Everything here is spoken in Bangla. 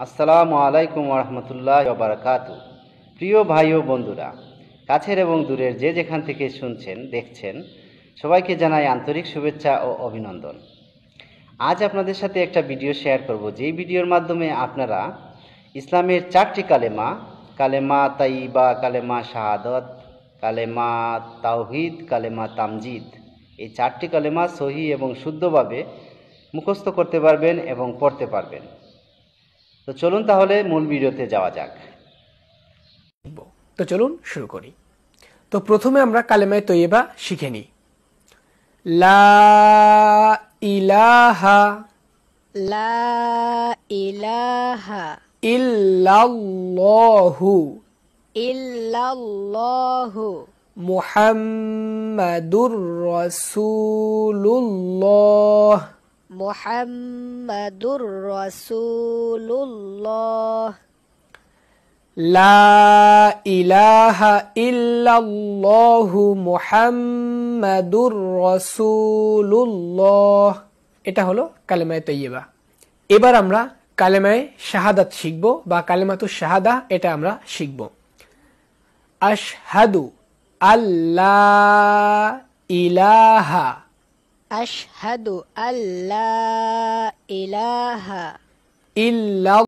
আসসালামু আলাইকুম ওরহমতুল্লাহ বারাকাতু। প্রিয় ভাই ও বন্ধুরা, কাছের এবং দূরের যে যেখান থেকে শুনছেন দেখছেন, সবাইকে জানাই আন্তরিক শুভেচ্ছা ও অভিনন্দন। আজ আপনাদের সাথে একটা ভিডিও শেয়ার করব, যেই ভিডিওর মাধ্যমে আপনারা ইসলামের 4টি কালেমা, কালেমা তাইয়িবা, কালেমা শাহাদত, কালেমা তাওহীদ, কালেমা তামজিদ, এই 4টি কালেমা সহি এবং শুদ্ধভাবে মুখস্থ করতে পারবেন এবং পড়তে পারবেন। তো চলুন তাহলে মূল ভিডিওতে যাওয়া যাক। তো চলুন শুরু করি। তো প্রথমে আমরা কালেমায়ে তৈয়বা শিখে নিই। লা ইলাহা লা ইলাহা ইল্লাল্লাহু ইল্লাল্লাহু মুহাম্মাদুর রাসূলুল্লাহ মুহাম্মাদুর রাসূলুল্লাহ লা ইলাহা ইল্লাল্লাহু মুহাম্মাদুর রাসূলুল্লাহ। এটা হলো কালেমায়ে তৈয়বা। এবার আমরা কালেমায়ে শাহাদাত শিখব বা কালেমাতুশ শাহাদা, এটা আমরা শিখব। আশহাদু আল্লা ইলাহা আশহাদু আল্লা ইলাহা ইল্লাল্লাহ